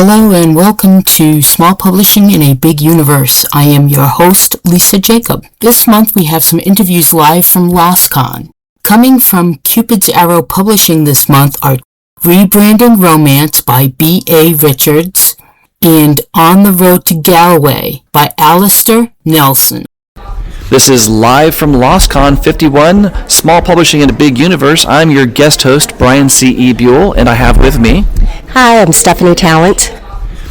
Hello and welcome to Small Publishing in a Big Universe. I am your host, Lisa Jacob. This month we have some interviews live from Loscon. Coming from Cupid's Arrow Publishing this month are Rebranding Romance by B.A. Richards and On the Road to Galloway by Alistair Nelson. This is live from Loscon 51, Small Publishing in a Big Universe. I'm your guest host, Brian C.E. Buell, and I have with me... Hi, I'm Stephanie Talent.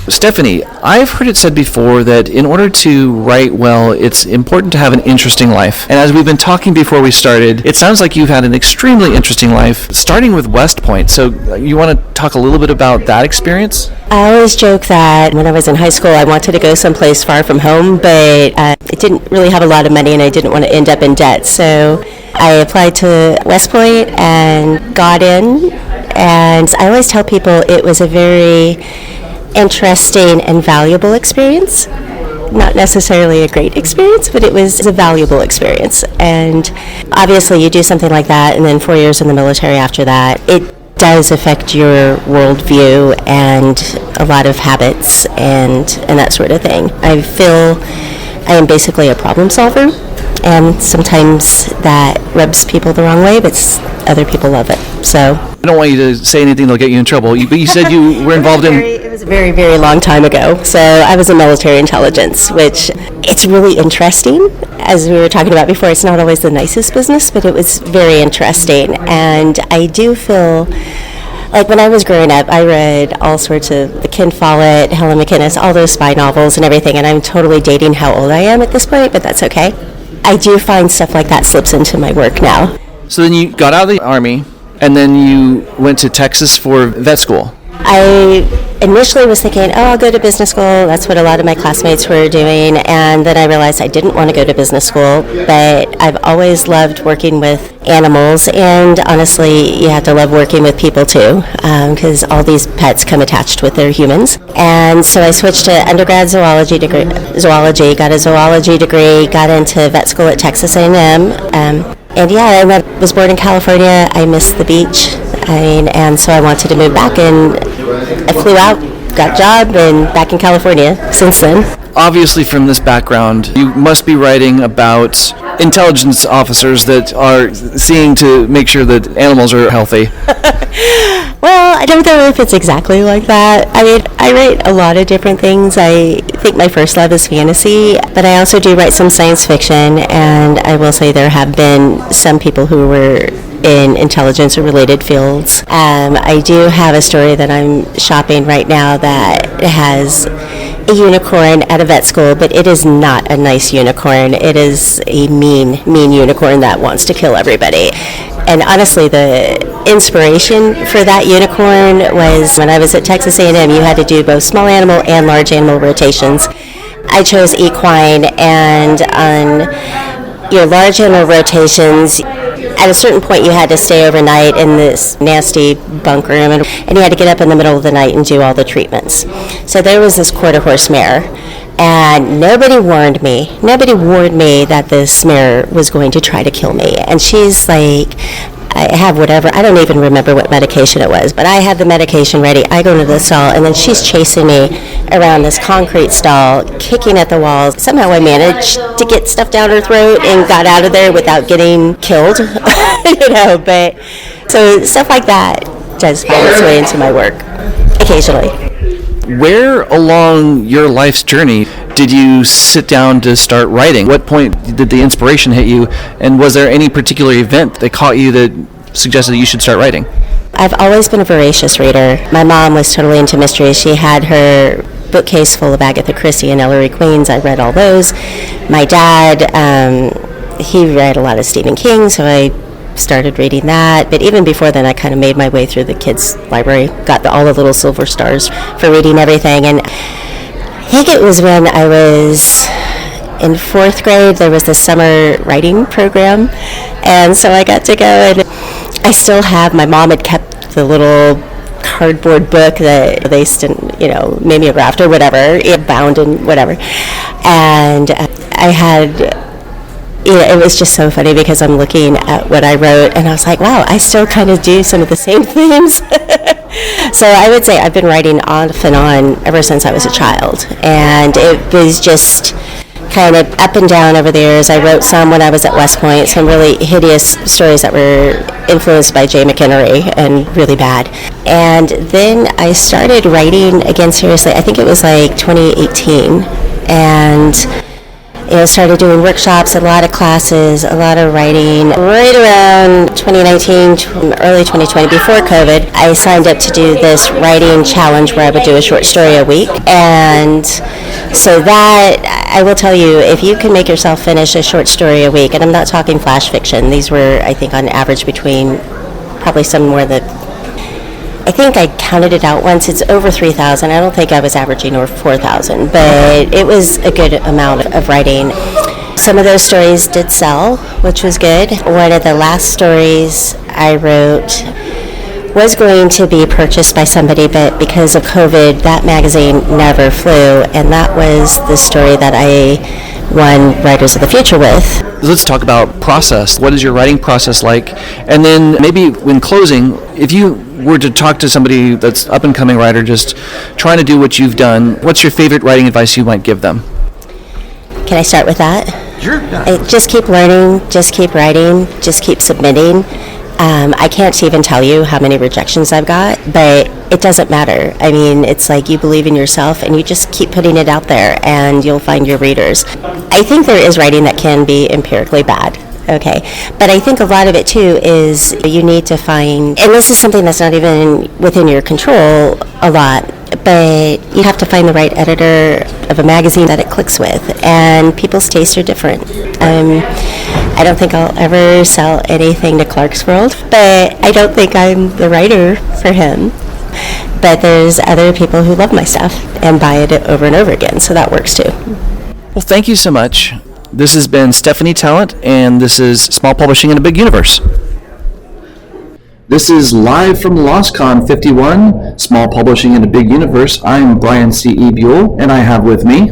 Stephanie, I've heard it said before that in order to write well, it's important to have an interesting life. And as we've been talking before we started, it sounds like you've had an extremely interesting life, starting with West Point. So you want to talk a little bit about that experience? I always joke that when I was in high school, I wanted to go someplace far from home, but I didn't really have a lot of money and I didn't want to end up in debt. So I applied to West Point and got in. And I always tell people it was a very interesting and valuable experience. Not necessarily a great experience, but it was a valuable experience. And obviously you do something like that and then 4 years in the military after that, it does affect your worldview and a lot of habits and that sort of thing. I feel I am basically a problem solver, and sometimes that rubs people the wrong way, but other people love it. So I don't want you to say anything that'll get you in trouble, but you said you were involved It was a very, very long time ago. So I was in military intelligence, which it's really interesting. As we were talking about before, it's not always the nicest business, but it was very interesting. And I do feel like when I was growing up, I read all sorts of the Ken Follett, Helen McInnes, all those spy novels and everything, and I'm totally dating how old I am at this point, but that's okay. I do find stuff like that slips into my work now. So then you got out of the Army, and then you went to Texas for vet school. I initially was thinking, I'll go to business school. That's what a lot of my classmates were doing. And then I realized I didn't want to go to business school, but I've always loved working with animals. And honestly, you have to love working with people too, because all these pets come attached with their humans. And so I switched to undergrad zoology, got a zoology degree, got into vet school at Texas A&M. And yeah, I was born in California. I missed the beach. And so I wanted to move back, and I flew out, got a job, and back in California since then. Obviously, from this background, you must be writing about intelligence officers that are seeing to make sure that animals are healthy. Well, I don't know if it's exactly like that. I mean, I write a lot of different things. I think my first love is fantasy, but I also do write some science fiction, and I will say there have been some people who were in intelligence or related fields. I do have a story that I'm shopping right now that has a unicorn at a vet school, but it is not a nice unicorn. It is a mean unicorn that wants to kill everybody. And honestly, the inspiration for that unicorn was when I was at Texas A&M, you had to do both small animal and large animal rotations. I chose equine, and on your large animal rotations, at a certain point you had to stay overnight in this nasty bunk room, and you had to get up in the middle of the night and do all the treatments. So there was this quarter horse mare, and nobody warned me that this mare was going to try to kill me. And she's like, I have whatever, I don't even remember what medication it was, but I had the medication ready. I go into the stall, and then she's chasing me around this concrete stall, kicking at the walls. Somehow I managed to get stuff down her throat and got out of there without getting killed, but so stuff like that does find its way into my work occasionally. Where along your life's journey did you sit down to start writing? What point did the inspiration hit you? And was there any particular event that caught you that suggested that you should start writing? I've always been a voracious reader. My mom was totally into mysteries. She had her bookcase full of Agatha Christie and Ellery Queens. I read all those. My dad, he read a lot of Stephen King, so I started reading that. But even before then, I kind of made my way through the kids' library, got all the little silver stars for reading everything. And I think it was when I was in fourth grade, there was the summer writing program. And so I got to go, and I still have, my mom had kept the little cardboard book that they mimeographed or whatever, it bound and whatever. And I had, it was just so funny because I'm looking at what I wrote and I was like, wow, I still kind of do some of the same themes. So I would say I've been writing off and on ever since I was a child, and it was just kind of up and down over the years. I wrote some when I was at West Point, some really hideous stories that were influenced by Jay McHenry and really bad. And then I started writing again seriously, I think it was like 2018, and started doing workshops, a lot of classes, a lot of writing. Right around 2019, early 2020, before COVID, I signed up to do this writing challenge where I would do a short story a week. And so that, I will tell you, if you can make yourself finish a short story a week, and I'm not talking flash fiction, these were, I think, on average between probably somewhere that, I think I counted it out once, it's over 3,000. I don't think I was averaging over 4,000, but it was a good amount of writing. Some of those stories did sell, which was good. One of the last stories I wrote was going to be purchased by somebody, but because of COVID, that magazine never flew, and that was the story that I won Writers of the Future with. Let's talk about process. What is your writing process like? And then maybe when closing, if you were to talk to somebody that's up-and-coming writer just trying to do what you've done, what's your favorite writing advice you might give them? Can I start with that? Sure. Just keep learning, just keep writing, just keep submitting. I can't even tell you how many rejections I've got, but it doesn't matter. I mean, it's like you believe in yourself and you just keep putting it out there and you'll find your readers. I think there is writing that can be empirically bad. Okay, but I think a lot of it too is you need to find, and this is something that's not even within your control a lot, but you have to find the right editor of a magazine that it clicks with, and people's tastes are different. I don't think I'll ever sell anything to Clark's World, but I don't think I'm the writer for him. But there's other people who love my stuff and buy it over and over again, so that works too. Well, thank you so much. This has been Stephanie Talent, and this is Small Publishing in a Big Universe. This is live from Loscon 51, Small Publishing in a Big Universe. I'm Brian C.E. Buell, and I have with me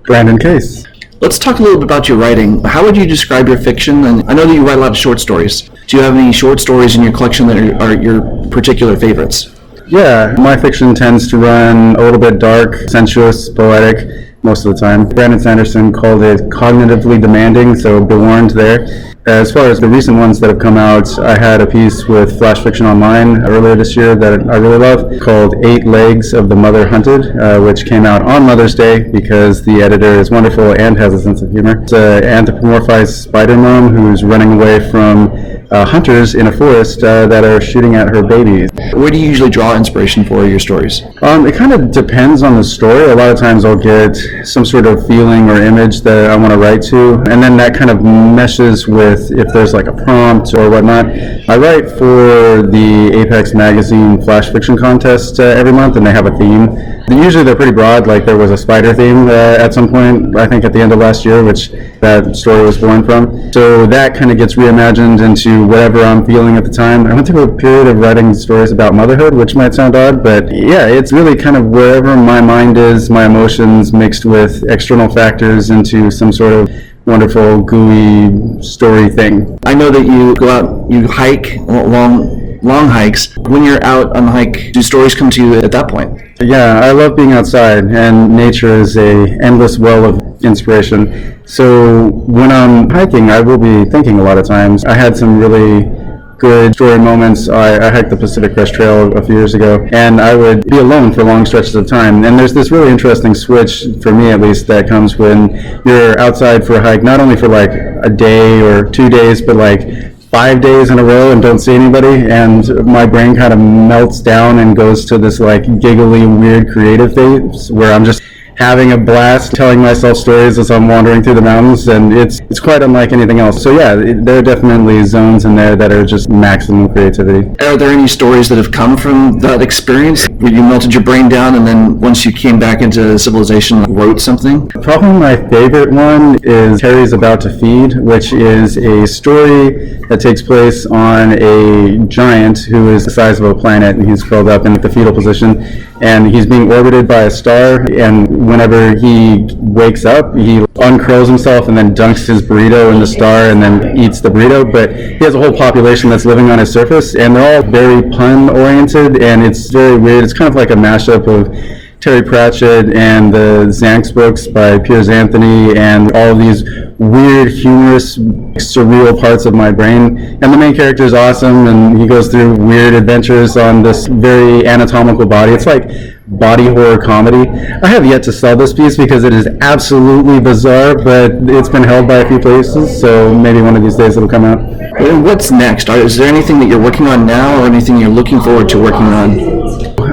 Brandon Case. Let's talk a little bit about your writing. How would you describe your fiction? And I know that you write a lot of short stories. Do you have any short stories in your collection that are your particular favorites? Yeah, my fiction tends to run a little bit dark, sensuous, poetic most of the time. Brandon Sanderson called it cognitively demanding, so be warned there. As far as the recent ones that have come out, I had a piece with Flash Fiction Online earlier this year that I really love called 8 Legs of the Mother Hunted, which came out on Mother's Day because the editor is wonderful and has a sense of humor. It's an anthropomorphized spider mom who's running away from hunters in a forest that are shooting at her babies. Where do you usually draw inspiration for your stories? It kind of depends on the story. A lot of times I'll get some sort of feeling or image that I want to write to, and then that kind of meshes with if there's like a prompt or whatnot. I write for the Apex Magazine Flash Fiction Contest every month, and they have a theme. Usually they're pretty broad, like there was a spider theme at some point, I think at the end of last year, which that story was born from. So that kind of gets reimagined into whatever I'm feeling at the time. I went through a period of writing stories about motherhood, which might sound odd, but yeah, it's really kind of wherever my mind is, my emotions mixed with external factors into some sort of wonderful, gooey story thing. I know that you go out, you hike long hikes. When you're out on the hike, do stories come to you at that point? Yeah, I love being outside, and nature is a endless well of inspiration. So when I'm hiking, I will be thinking a lot of times. I had some really good story moments. I hiked the Pacific Crest Trail a few years ago, and I would be alone for long stretches of time. And there's this really interesting switch, for me at least, that comes when you're outside for a hike, not only for like a day or 2 days, but like 5 days in a row and don't see anybody, and my brain kind of melts down and goes to this like giggly, weird creative phase where I'm just having a blast telling myself stories as I'm wandering through the mountains, and it's quite unlike anything else. So yeah, there are definitely zones in there that are just maximum creativity. Are there any stories that have come from that experience where you melted your brain down and then once you came back into civilization wrote something? Probably my favorite one is Terry's About to Feed, which is a story that takes place on a giant who is the size of a planet, and he's curled up in the fetal position, and he's being orbited by a star, and whenever he wakes up, he uncurls himself and then dunks his burrito in the star and then eats the burrito. But he has a whole population that's living on his surface, and they're all very pun-oriented, and it's very weird. It's kind of like a mashup of Terry Pratchett and the Xanx books by Piers Anthony and all of these weird, humorous, surreal parts of my brain. And the main character is awesome, and he goes through weird adventures on this very anatomical body. It's like body horror comedy. I have yet to sell this piece because it is absolutely bizarre, but it's been held by a few places, so maybe one of these days it'll come out. And what's next? Is there anything that you're working on now or anything you're looking forward to working on?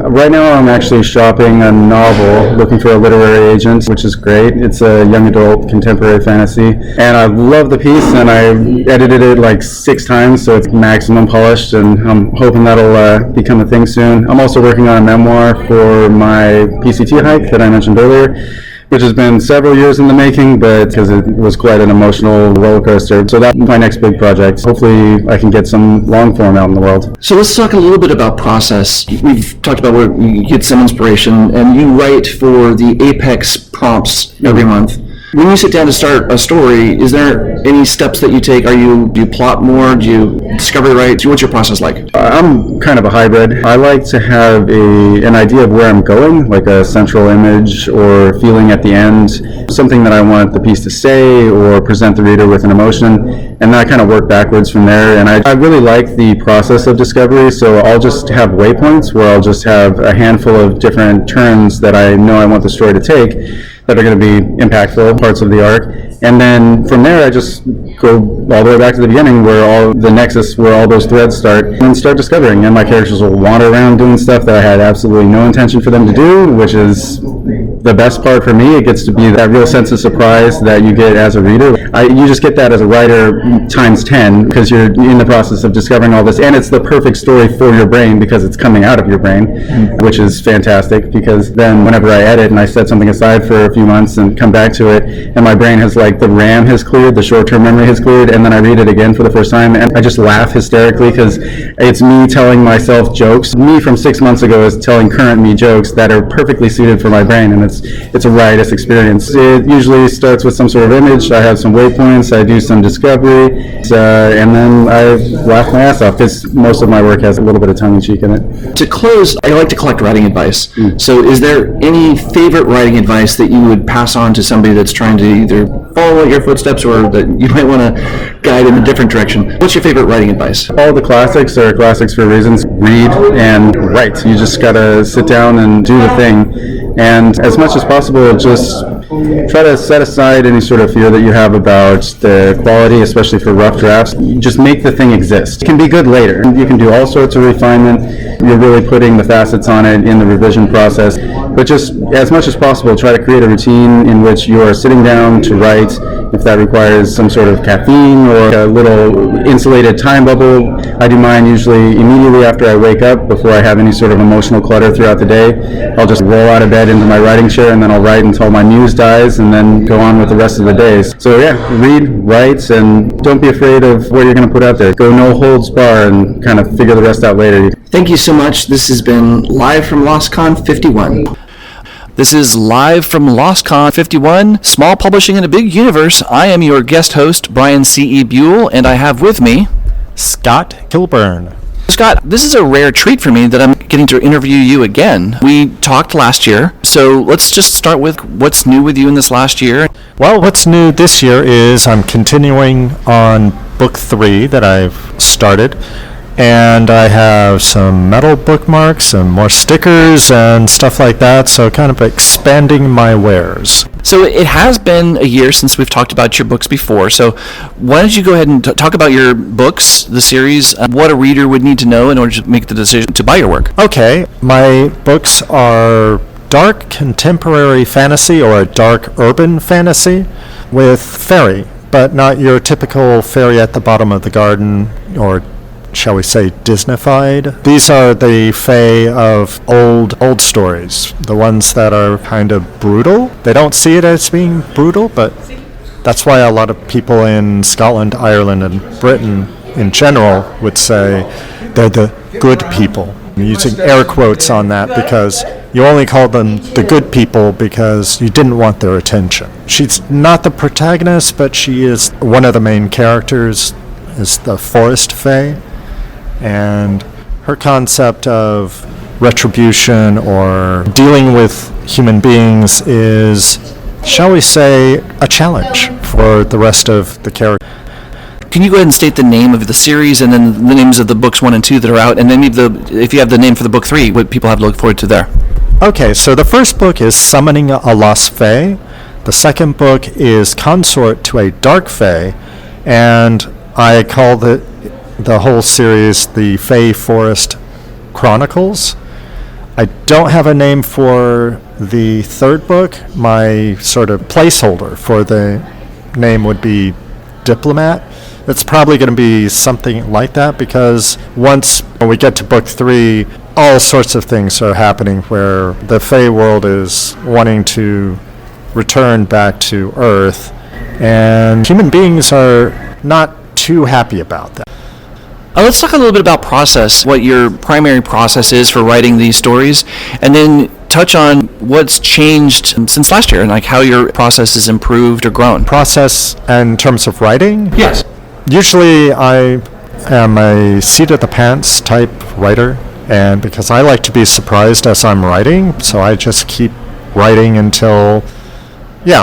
Right now I'm actually shopping a novel, looking for a literary agent, which is great. It's a young adult contemporary fantasy, and I love the piece, and I edited it like 6 times, so it's maximum polished, and I'm hoping that'll become a thing soon. I'm also working on a memoir for my PCT hike that I mentioned earlier, which has been several years in the making, but because it was quite an emotional roller coaster. So that's my next big project. Hopefully I can get some long form out in the world. So let's talk a little bit about process. We've talked about where you get some inspiration, and you write for the Apex prompts every month. When you sit down to start a story, is there any steps that you take? Do you plot more? Do you discover the right? What's your process like? I'm kind of a hybrid. I like to have an idea of where I'm going, like a central image or feeling at the end, something that I want the piece to say or present the reader with an emotion, and then I kind of work backwards from there. And I really like the process of discovery, so I'll just have waypoints where I'll just have a handful of different turns that I know I want the story to take that are going to be impactful parts of the arc. And then from there, I just go all the way back to the beginning where all the nexus, where all those threads start, and start discovering. And my characters will wander around doing stuff that I had absolutely no intention for them to do, which is the best part for me. It gets to be that real sense of surprise that you get as a reader. You just get that as a writer times 10 because you're in the process of discovering all this, and it's the perfect story for your brain because it's coming out of your brain, which is fantastic, because then whenever I edit and I set something aside for a few months and come back to it, and my brain has the RAM has cleared, the short-term memory has cleared, and then I read it again for the first time, and I just laugh hysterically because it's me telling myself jokes. Me from 6 months ago is telling current me jokes that are perfectly suited for my brain, and it's a riotous experience. It usually starts with some sort of image. I have some waypoints, I do some discovery, and then I laugh my ass off because most of my work has a little bit of tongue-in-cheek in it. To close, I like to collect writing advice. So is there any favorite writing advice that you would pass on to somebody that's trying to either follow your footsteps or that you might want to guide in a different direction? What's your favorite writing advice? All the classics are classics for reasons. Read and write. You just gotta sit down and do the thing. And as much as possible, just try to set aside any sort of fear that you have about the quality, especially for rough drafts. Just make the thing exist. It can be good later. You can do all sorts of refinement. You're really putting the facets on it in the revision process. But just as much as possible, try to create a routine in which you are sitting down to write. If that requires some sort of caffeine or a little insulated time bubble, I do mine usually immediately after I wake up, before I have any sort of emotional clutter throughout the day. I'll just roll out of bed into my writing chair, and then I'll write until my muse dies, and then go on with the rest of the days. So yeah, read, write, and don't be afraid of what you're going to put out there. Go no holds bar and kind of figure the rest out later. Thank you so much. This has been live from Loscon 51. This is live from Loscon 51, small publishing in a big universe. I am your guest host, Brian C.E. Buell, and I have with me Scott Kilburn. Scott, this is a rare treat for me that I'm getting to interview you again. We talked last year, so let's just start with what's new with you in this last year. Well, what's new this year is I'm continuing on book 3 that I've started, and I have some metal bookmarks, some more stickers and stuff like that, so kind of expanding my wares. So it has been a year since we've talked about your books before, so why don't you go ahead and talk about your books, the series, what a reader would need to know in order to make the decision to buy your work. Okay, my books are dark contemporary fantasy or dark urban fantasy with fairy, but not your typical fairy at the bottom of the garden or shall we say, Disneyfied. These are the fae of old stories, the ones that are kind of brutal. They don't see it as being brutal, but that's why a lot of people in Scotland, Ireland, and Britain in general would say they're the good people. I'm using air quotes on that because you only call them the good people because you didn't want their attention. She's not the protagonist, but she is one of the main characters, is the Forest Fae. And her concept of retribution or dealing with human beings is, shall we say, a challenge for the rest of the characters. Can you go ahead and state the name of the series and then the names of the books 1 and 2 that are out, and then if you have the name for the book 3, what people have to look forward to there? Okay, so the first book is Summoning a Lost Fae. The second book is Consort to a Dark Fae, and I call the whole series the Fae Forest Chronicles. I don't have a name for the third book. My sort of placeholder for the name would be Diplomat. It's probably going to be something like that because once we get to book 3, all sorts of things are happening where the Fae world is wanting to return back to Earth, and human beings are not too happy about that. Let's talk a little bit about process, what your primary process is for writing these stories, and then touch on what's changed since last year and like how your process has improved or grown. Process in terms of writing? Yes. Usually I am a seat-of-the-pants type writer, and because I like to be surprised as I'm writing, so I just keep writing until,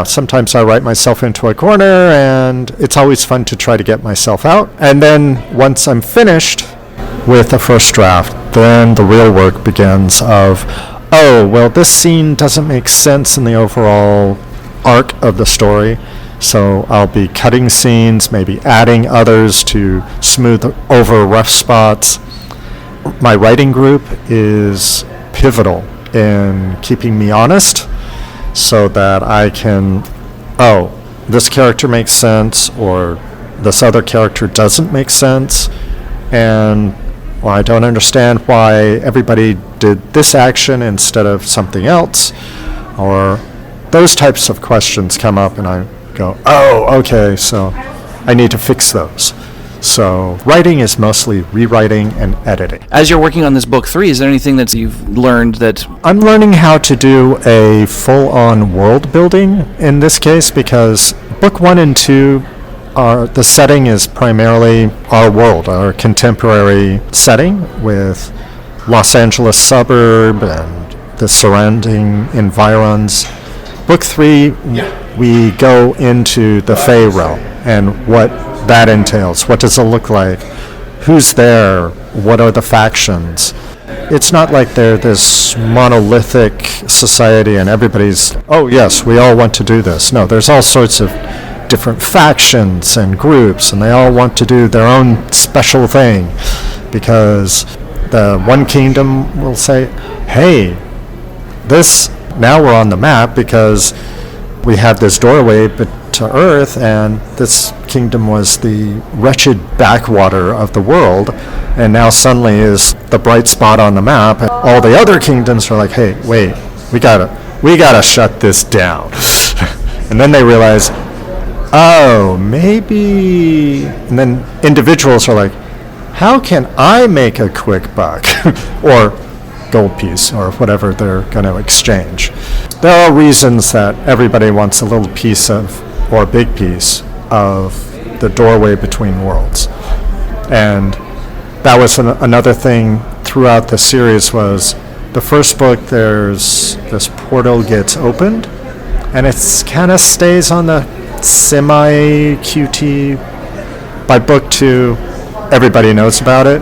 sometimes I write myself into a corner, and it's always fun to try to get myself out. And then once I'm finished with the first draft, then the real work begins of, this scene doesn't make sense in the overall arc of the story. So I'll be cutting scenes, maybe adding others to smooth over rough spots. My writing group is pivotal in keeping me honest so that I can, this character makes sense or this other character doesn't make sense, and I don't understand why everybody did this action instead of something else, or those types of questions come up and I go, okay, so I need to fix those. So writing is mostly rewriting and editing. As you're working on this book 3, is there anything that you've learned that... I'm learning how to do a full-on world building in this case because book 1 and 2 the setting is primarily our world, our contemporary setting with Los Angeles suburb and the surrounding environs. Book 3, we go into the Fae realm and what that entails. What does it look like? Who's there? What are the factions? It's not like they're this monolithic society and everybody's, yes, we all want to do this. No, there's all sorts of different factions and groups, and they all want to do their own special thing because the one kingdom will say, hey, now we're on the map because we have this doorway to Earth, and this kingdom was the wretched backwater of the world, and now suddenly is the bright spot on the map. And all the other kingdoms are like, hey, wait, we gotta shut this down. And then they realize, maybe, and then individuals are like, how can I make a quick buck? Or gold piece, or whatever they're going to exchange. There are reasons that everybody wants a little piece of, or a big piece of the doorway between worlds. And that was another thing throughout the series was the first book, there's this portal gets opened, and it kind of stays on the semi-QT. By book 2, everybody knows about it,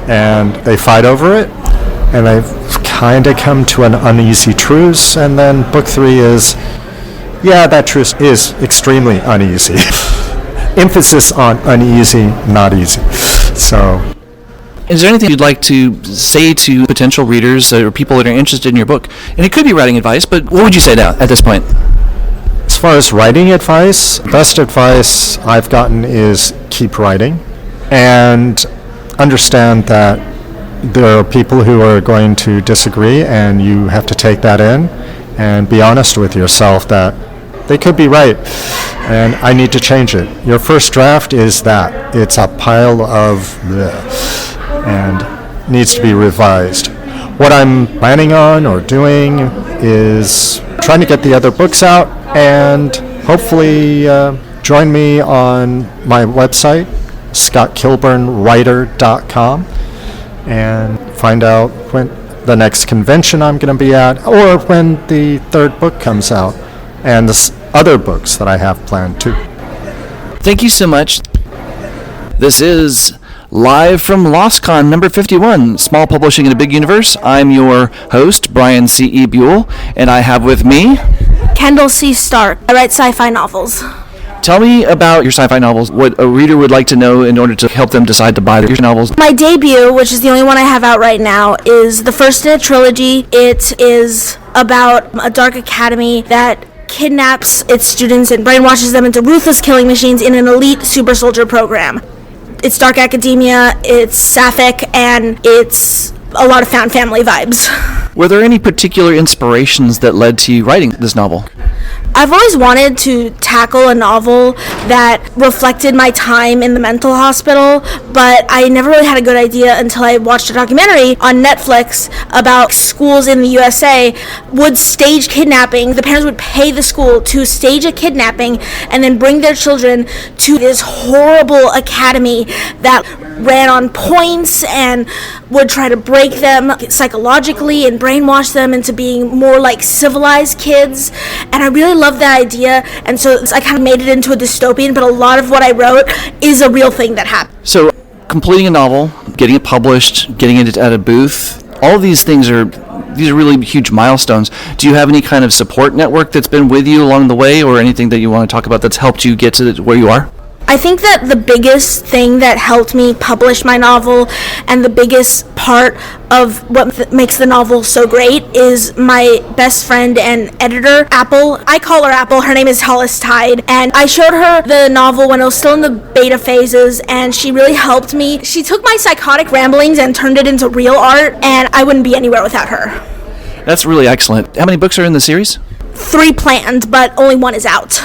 and they fight over it, and they've kind of come to an uneasy truce, and then book 3 is, that truce is extremely uneasy. Emphasis on uneasy, not easy. So, is there anything you'd like to say to potential readers or people that are interested in your book? And it could be writing advice, but what would you say now at this point? As far as writing advice, best advice I've gotten is keep writing and understand that there are people who are going to disagree, and you have to take that in and be honest with yourself that they could be right and I need to change it. Your first draft is that. It's a pile of bleh. And needs to be revised. What I'm planning on or doing is trying to get the other books out and hopefully join me on my website, scottkilburnwriter.com, and find out when the next convention I'm going to be at or when the third book comes out and the other books that I have planned too. Thank you so much. This is live from Loscon number 51, Small Publishing in a Big Universe. I'm your host, Brian C.E. Buell, and I have with me Kendall C. Stark. I write sci-fi novels. Tell me about your sci-fi novels, what a reader would like to know in order to help them decide to buy your novels. My debut, which is the only one I have out right now, is the first in a trilogy. It is about a dark academy that kidnaps its students and brainwashes them into ruthless killing machines in an elite super soldier program. It's dark academia, it's sapphic, and it's a lot of found family vibes. Were there any particular inspirations that led to you writing this novel? I've always wanted to tackle a novel that reflected my time in the mental hospital, but I never really had a good idea until I watched a documentary on Netflix about schools in the USA would stage kidnapping. The parents would pay the school to stage a kidnapping and then bring their children to this horrible academy that ran on points and would try to break them psychologically and brainwash them into being more like civilized kids. And I really loved that idea, and so I kind of made it into a dystopian, but a lot of what I wrote is a real thing that happened. So completing a novel, getting it published, getting it at a booth, all of these are really huge milestones. Do you have any kind of support network that's been with you along the way, or anything that you want to talk about that's helped you get to where you are? I think that the biggest thing that helped me publish my novel and the biggest part of what makes the novel so great is my best friend and editor, Apple. I call her Apple. Her name is Hollis Tide. And I showed her the novel when it was still in the beta phases, and she really helped me. She took my psychotic ramblings and turned it into real art, and I wouldn't be anywhere without her. That's really excellent. How many books are in the series? 3 planned, but only 1 is out.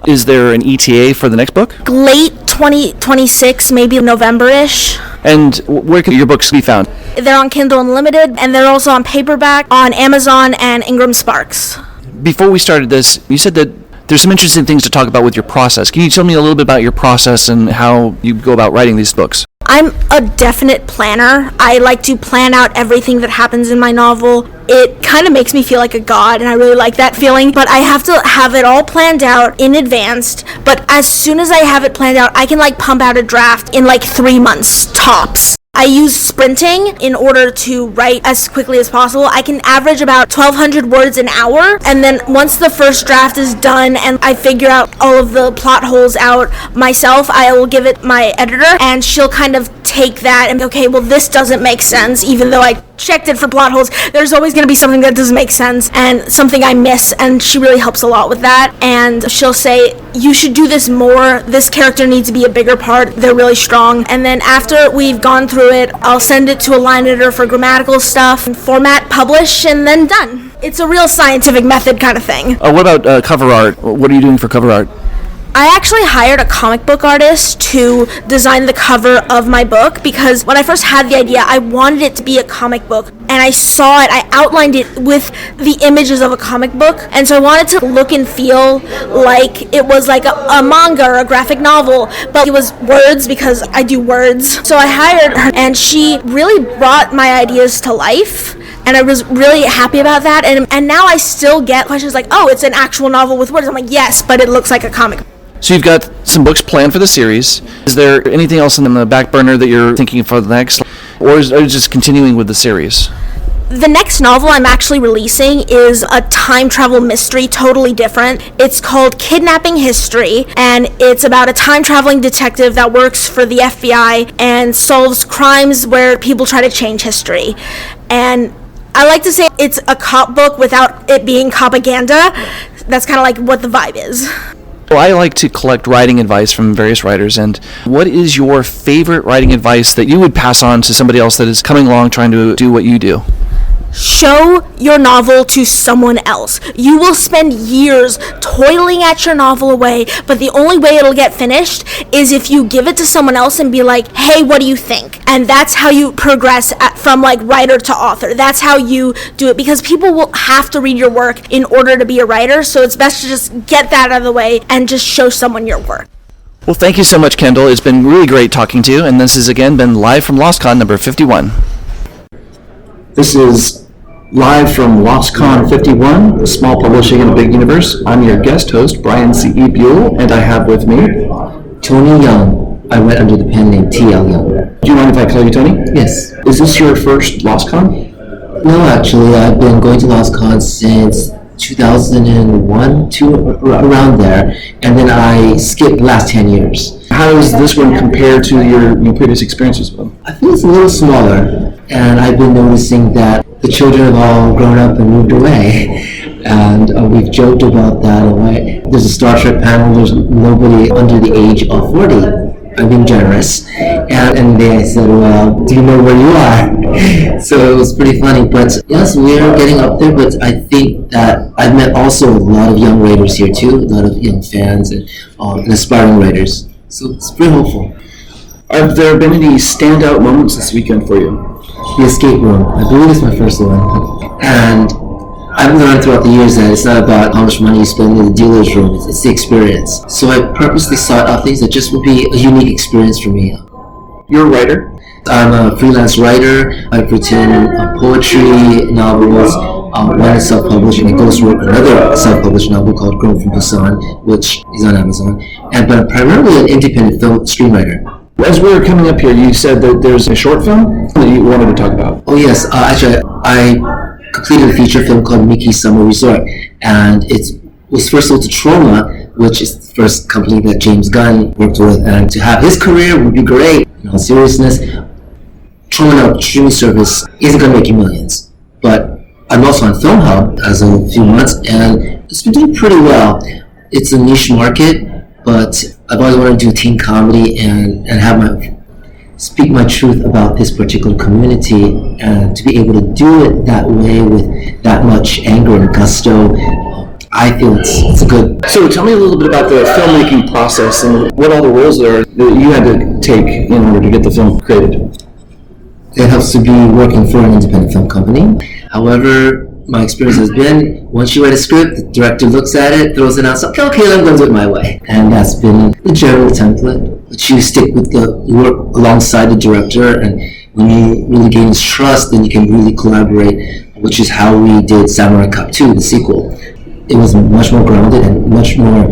Is there an ETA for the next book? Late 2026, maybe November-ish. And where can your books be found? They're on Kindle Unlimited, and they're also on paperback on Amazon and Ingram Sparks. Before we started this, you said that there's some interesting things to talk about with your process. Can you tell me a little bit about your process and how you go about writing these books? I'm a definite planner. I like to plan out everything that happens in my novel. It kind of makes me feel like a god, and I really like that feeling, but I have to have it all planned out in advance. But as soon as I have it planned out, I can pump out a draft in 3 months tops. I use sprinting in order to write as quickly as possible. I can average about 1,200 words an hour, and then once the first draft is done and I figure out all of the plot holes out myself, I will give it my editor, and she'll kind of take that and okay, well, this doesn't make sense, even though I checked it for plot holes. There's always going to be something that doesn't make sense and something I miss, and she really helps a lot with that. And she'll say, you should do this more, this character needs to be a bigger part, they're really strong. And then after we've gone through it, I'll send it to a line editor for grammatical stuff, and format, publish, and then done. It's a real scientific method kind of thing. What about cover art? What are you doing for cover art? I actually hired a comic book artist to design the cover of my book, because when I first had the idea, I wanted it to be a comic book, and I saw it, I outlined it with the images of a comic book, and so I wanted to look and feel like it was like a manga or a graphic novel, but it was words because I do words. So I hired her, and she really brought my ideas to life. And I was really happy about that, and now I still get questions like, oh, it's an actual novel with words. I'm like, yes, but it looks like a comic. So you've got some books planned for the series. Is there anything else in the back burner that you're thinking for the next, or is it just continuing with the series? The next novel I'm actually releasing is a time travel mystery, totally different. It's called Kidnapping History, and it's about a time traveling detective that works for the FBI and solves crimes where people try to change history. And I like to say it's a cop book without it being propaganda. That's kind of like what the vibe is. Well, I like to collect writing advice from various writers, and what is your favorite writing advice that you would pass on to somebody else that is coming along trying to do what you do? show your novel to someone else. You will spend years toiling at your novel away, but the only way it'll get finished is if you give it to someone else and be like, hey, what do you think? And that's how you progress from like writer to author. That's how you do it, because people will have to read your work in order to be a writer, so it's best to just get that out of the way and just show someone your work. Well, thank you so much, Kendall. It's been really great talking to you, and this has again been live from Loscon number 51. This is live from Loscon 51, Small Publishing in a Big Universe. I'm your guest host, Brian C.E. Buell, and I have with me Tony Young. I went under the pen name T.L. Young. Do you mind if I call you Tony? Yes. Is this your first Loscon? No, actually, I've been going to Loscon since 2001, around there, and then I skipped the last 10 years. How does this one compare to your previous experiences with them? I feel it's a little smaller, and I've been noticing that the children have all grown up and moved away, and we've joked about that. There's a Star Trek panel, there's nobody under the age of 40. I'm being generous. And they said, well, do you know where you are? So it was pretty funny. But yes, we're getting up there, but I think that I've met also a lot of young writers here too, a lot of young fans and aspiring writers. So it's pretty hopeful. Have there been any standout moments this weekend for you? The escape room, I believe it's my first one. And I've learned throughout the years that it's not about how much money you spend in the dealer's room, it's the experience. So I purposely sought out things that just would be a unique experience for me. You're a writer? I'm a freelance writer. I've written poetry, novels, one is self-published, and goes work another self-published novel called Grown from Busan, which is on Amazon. But I'm primarily an independent film screenwriter. As we were coming up here, you said that there's a short film that you wanted to talk about. Oh yes, actually I completed a feature film called Mickey's Summer Resort, and it was first sold to Troma, which is the first company that James Gunn worked with, and to have his career would be great. In all seriousness, Troma streaming service isn't going to make you millions, but I'm also on Film Hub as of a few months, and it's been doing pretty well. It's a niche market, but I've always wanted to do teen comedy and speak my truth about this particular community, and to be able to do it that way with that much anger and gusto, I feel it's a good. So tell me a little bit about the filmmaking process and what all the roles there are that you had to take in order to get the film created. It helps to be working for an independent film company. However, my experience has been, once you write a script, the director looks at it, throws it out, so okay, I'm going to do it my way. And that's been the general template. But you stick with you work alongside the director, and when you really gain his trust, then you can really collaborate, which is how we did Samurai Cop 2, the sequel. It was much more grounded and much more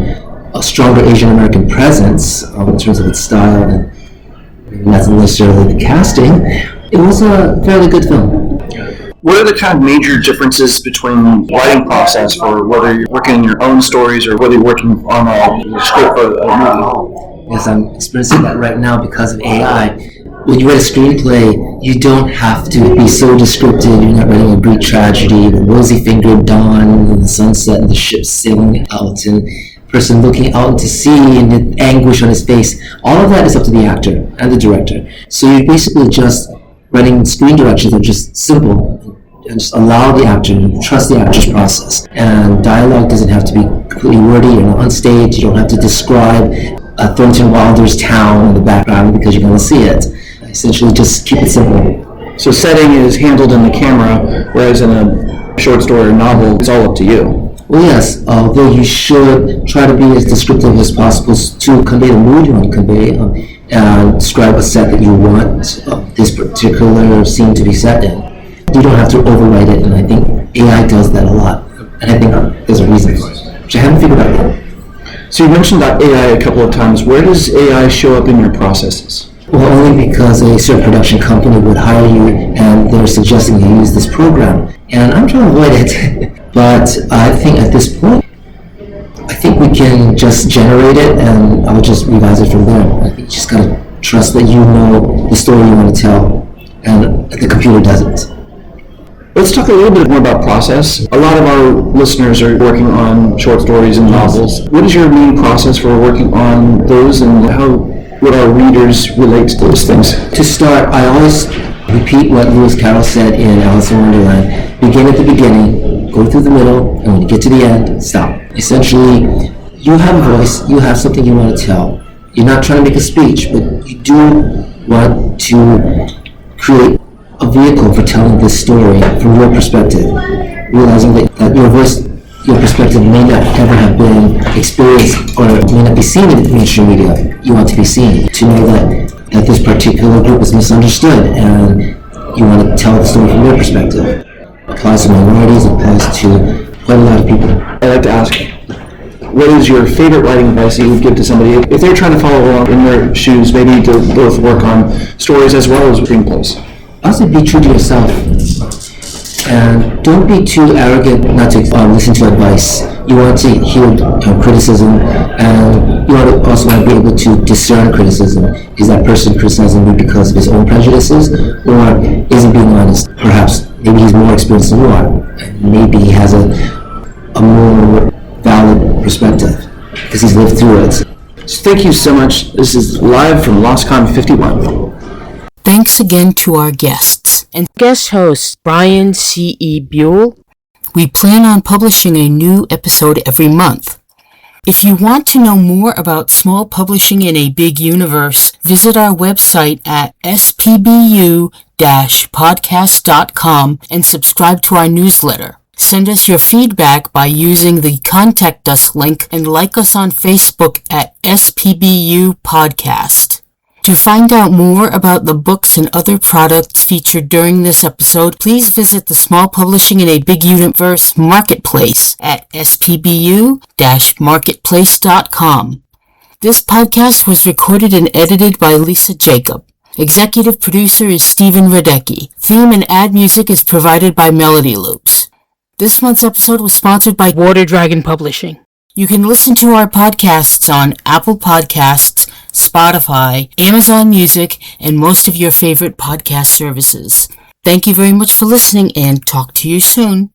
a stronger Asian American presence in terms of its style, and not necessarily the casting. It was a fairly good film. What are the kind of major differences between writing process for whether you're working in your own stories or whether you're working on a script for a movie? Yes, I'm experiencing that right now because of AI. When you write a screenplay, you don't have to be so descriptive. You're not writing a Greek tragedy, the rosy-fingered dawn, and the sunset, and the ship sailing out, and person looking out to sea, and the anguish on his face. All of that is up to the actor and the director. So you're basically just writing screen directions that are just simple, and just allow the actor to trust the actor's process. And dialogue doesn't have to be completely wordy. You're not on stage. You don't have to describe Thornton Wilder's town in the background because you're going to see it. Essentially, just keep it simple. So setting is handled in the camera, whereas in a short story or novel, it's all up to you. Well, yes, although you should try to be as descriptive as possible to convey the mood you want to convey, and describe a set that you want this particular scene to be set in. You don't have to overwrite it, and I think AI does that a lot. And I think there's a reason for it, which I haven't figured out yet. So you mentioned AI a couple of times. Where does AI show up in your processes? Well, only because a certain production company would hire you and they're suggesting you use this program. And I'm trying to avoid it. But I think at this point, I think we can just generate it and I'll just revise it from there. I think you just gotta trust that you know the story you want to tell and the computer doesn't. Let's talk a little bit more about process. A lot of our listeners are working on short stories and novels. What is your main process for working on those, and how would our readers relate to those things? To start, I always Repeat what Lewis Carroll said in Alice in Wonderland. Begin at the beginning, go through the middle, and when you get to the end, stop. Essentially, you have a voice, you have something you want to tell. You're not trying to make a speech, but you do want to create a vehicle for telling this story from your perspective, realizing that your voice, your perspective may not ever have been experienced or may not be seen in mainstream media. You want to be seen, to know that this particular group is misunderstood, and you want to tell the story from your perspective. It applies to minorities, it applies to quite a lot of people. I'd like to ask, what is your favorite writing advice that you would give to somebody if they're trying to follow along in their shoes, maybe to both work on stories as well as screenplays? I would say be true to yourself, and don't be too arrogant not to listen to advice. You want to hear criticism, and you also want to be able to discern criticism. Is that person criticizing you because of his own prejudices, or is he being honest? Perhaps, maybe he's more experienced than you are, and maybe he has a more valid perspective because he's lived through it. So thank you so much. This is live from Loscon 51. Thanks again to our guests and guest host Brian C.E. Buell. We plan on publishing a new episode every month. If you want to know more about small publishing in a big universe, visit our website at spbu-podcast.com and subscribe to our newsletter. Send us your feedback by using the Contact Us link and like us on Facebook at SPBU Podcast. To find out more about the books and other products featured during this episode, please visit the Small Publishing in a Big Universe Marketplace at spbu-marketplace.com. This podcast was recorded and edited by Lisa Jacob. Executive producer is Stephen Radecki. Theme and ad music is provided by Melody Loops. This month's episode was sponsored by Water Dragon Publishing. You can listen to our podcasts on Apple Podcasts, Spotify, Amazon Music, and most of your favorite podcast services. Thank you very much for listening, and talk to you soon.